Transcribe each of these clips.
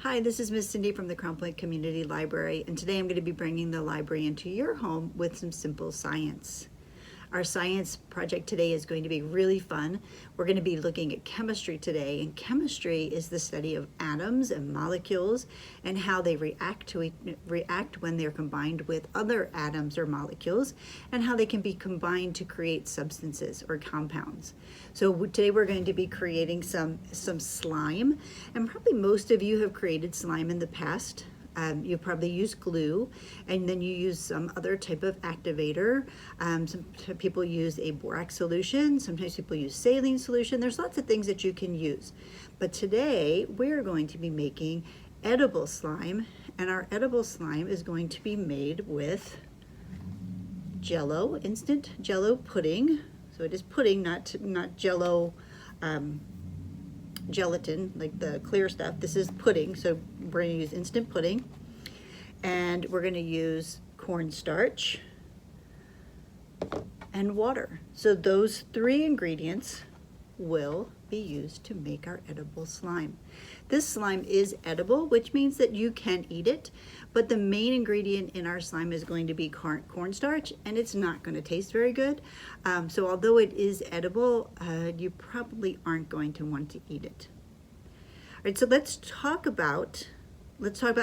Hi, this is Miss Cindy from the Crown Point Community Library, and today I'm going to be bringing the library into your home with some simple science. Our science project today is going to be really fun. We're going to be looking at chemistry today, and chemistry is the study of atoms and molecules and how they react when they're combined with other atoms or molecules, and how they can be combined to create substances or compounds. So today we're going to be creating some slime, and probably most of you have created slime in the past. You probably use glue, and then you use some other type of activator. Some people use a borax solution. Sometimes people use saline solution. There's lots of things that you can use. But today we're going to be making edible slime, and our edible slime is going to be made with Jello, instant Jello pudding. So it is pudding, not Jello gelatin, like the clear stuff. This is pudding, so we're going to use instant pudding, and we're going to use cornstarch and water. So those three ingredients will be used to make our edible slime. This slime is edible, which means that you can eat it, but the main ingredient in our slime is going to be cornstarch, and it's not going to taste very good. So although it is edible, you probably aren't going to want to eat it. All right, so let's talk about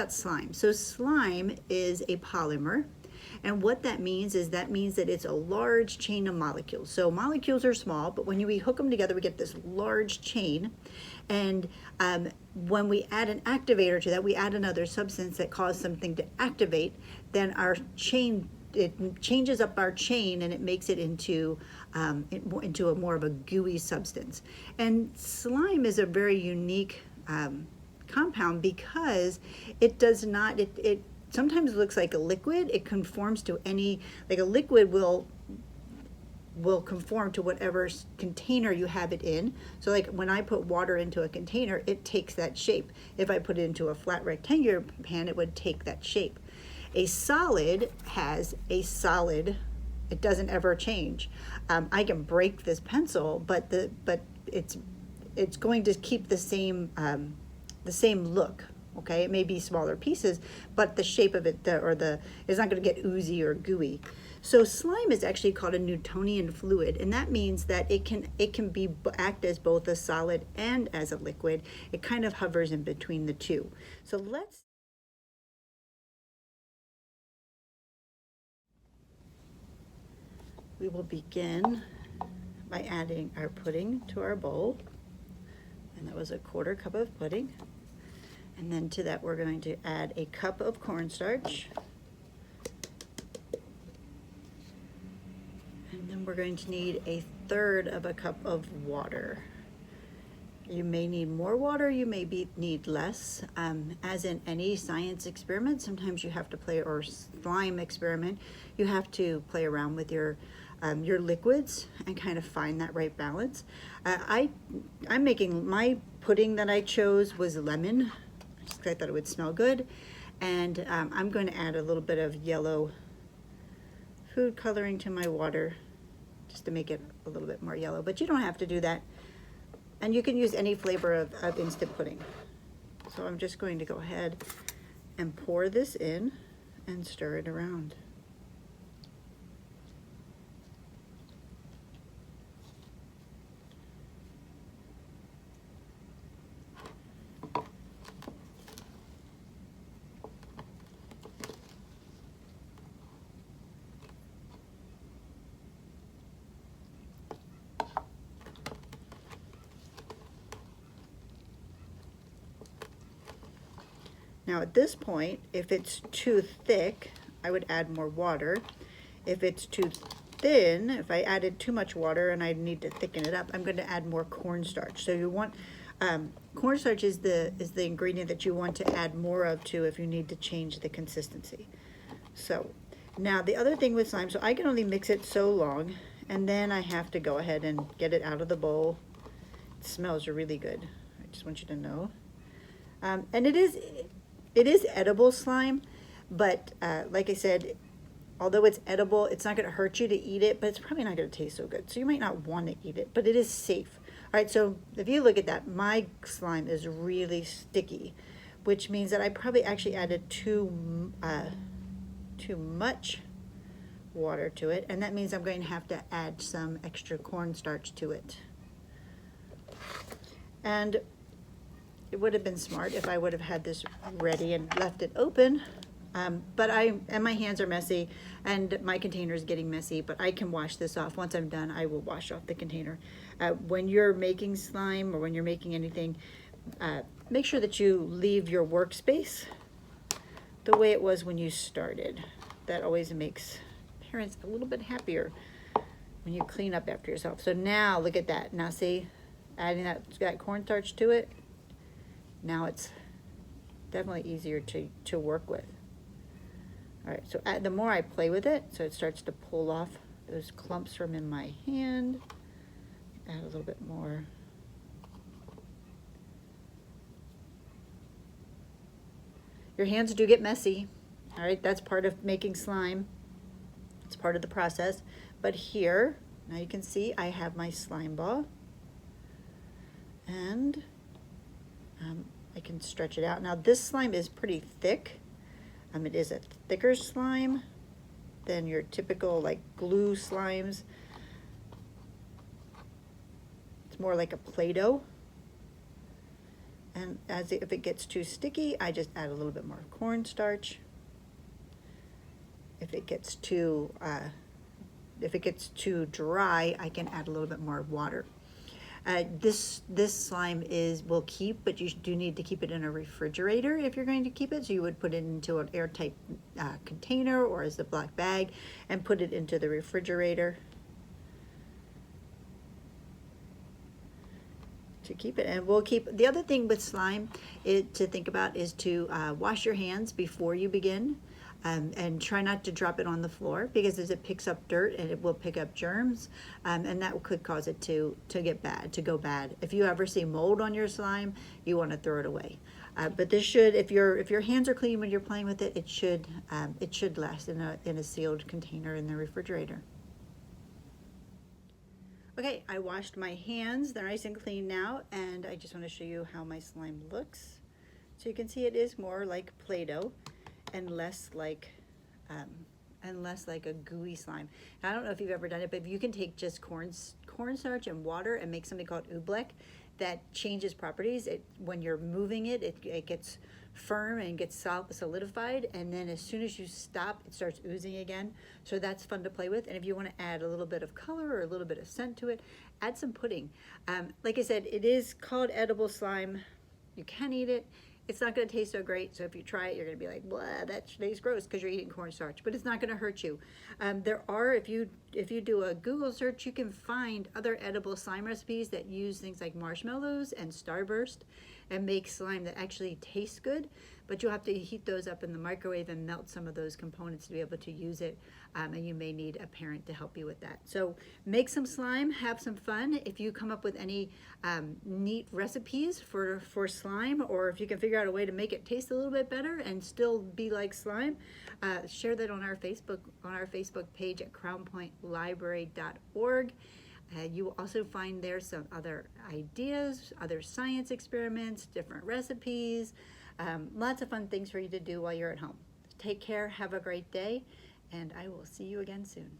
slime. So slime is a polymer. And what that means is that it's a large chain of molecules. So molecules are small, but when we hook them together, we get this large chain. And when we add an activator to that, we add another substance that causes something to activate, then our chain, it changes up our chain, and it makes it into a more of a gooey substance. And slime is a very unique compound because it does not, it sometimes looks like a liquid. It conforms to any, like a liquid will conform to whatever container you have it in. So like when I put water into a container, it takes that shape. If I put it into a flat rectangular pan, it would take that shape. A solid has a solid, it doesn't ever change. I can break this pencil, but it's going to keep the same look. Okay, it may be smaller pieces, but the shape of it, it's not going to get oozy or gooey. So slime is actually called a Newtonian fluid, and that means that it can act as both a solid and as a liquid. It kind of hovers in between the two. So we will begin by adding our pudding to our bowl, and that was a 1/4 cup of pudding. And then to that, we're going to add a cup of cornstarch. And then we're going to need a 1/3 of a cup of water. You may need more water, you may need less. As in any science experiment, sometimes you have to or slime experiment, you have to play around with your liquids and kind of find that right balance. I'm making, my pudding that I chose was lemon. I thought it would smell good, and I'm going to add a little bit of yellow food coloring to my water just to make it a little bit more yellow, but you don't have to do that, and you can use any flavor of instant pudding. So I'm just going to go ahead and pour this in and stir it around. Now at this point, if it's too thick, I would add more water. If it's too thin, if I added too much water and I need to thicken it up, I'm going to add more cornstarch. So you want, cornstarch is the ingredient that you want to add more of too if you need to change the consistency. So now the other thing with slime, so I can only mix it so long, and then I have to go ahead and get it out of the bowl. It smells really good. I just want you to know. And it is edible slime, but like I said, although it's edible, it's not going to hurt you to eat it, but it's probably not going to taste so good. So you might not want to eat it, but it is safe. All right, so if you look at that, my slime is really sticky, which means that I probably actually added too much water to it, and that means I'm going to have to add some extra cornstarch to it. And it would have been smart if I would have had this ready and left it open, but my hands are messy and my container is getting messy, but I can wash this off. Once I'm done, I will wash off the container. When you're making slime or when you're making anything, make sure that you leave your workspace the way it was when you started. That always makes parents a little bit happier when you clean up after yourself. So now look at that. Now see, adding that cornstarch to it, now it's definitely easier to work with. All right, so the more I play with it, so it starts to pull off those clumps from in my hand. Add a little bit more. Your hands do get messy, all right? That's part of making slime. It's part of the process. But here, now you can see I have my slime ball. And I can stretch it out. Now this slime is pretty thick. It is a thicker slime than your typical like glue slimes. It's more like a Play-Doh. And if it gets too sticky, I just add a little bit more cornstarch. If it gets too dry, I can add a little bit more water. This slime will keep, but you do need to keep it in a refrigerator if you're going to keep it. So you would put it into an airtight container or a Ziploc bag and put it into the refrigerator to keep it. And we'll keep, the other thing with slime to think about is to wash your hands before you begin. And try not to drop it on the floor, because as it picks up dirt and it will pick up germs, and that could cause it to go bad. If you ever see mold on your slime, you want to throw it away. But this should, if your hands are clean when you're playing with it, it should last in a sealed container in the refrigerator. Okay, I washed my hands. They're nice and clean now, and I just want to show you how my slime looks. So you can see it is more like Play-Doh and less like a gooey slime. Now, I don't know if you've ever done it, but you can take just cornstarch and water and make something called oobleck that changes properties. When you're moving it, it gets firm and gets solidified, and then as soon as you stop, it starts oozing again. So that's fun to play with. And if you want to add a little bit of color or a little bit of scent to it, add some pudding. Like I said, it is called edible slime. You can eat it. It's not going to taste so great, so if you try it, you're going to be like, blah, that tastes gross, because you're eating cornstarch, but it's not going to hurt you. There are, if you do a Google search, you can find other edible slime recipes that use things like marshmallows and Starburst and make slime that actually tastes good, but you'll have to heat those up in the microwave and melt some of those components to be able to use it, and you may need a parent to help you with that. So make some slime, have some fun. If you come up with any neat recipes for slime, or if you can figure out a way to make it taste a little bit better and still be like slime, share that on our Facebook page at crownpointlibrary.org. You will also find there some other ideas, other science experiments, different recipes, lots of fun things for you to do while you're at home. Take care, have a great day, and I will see you again soon.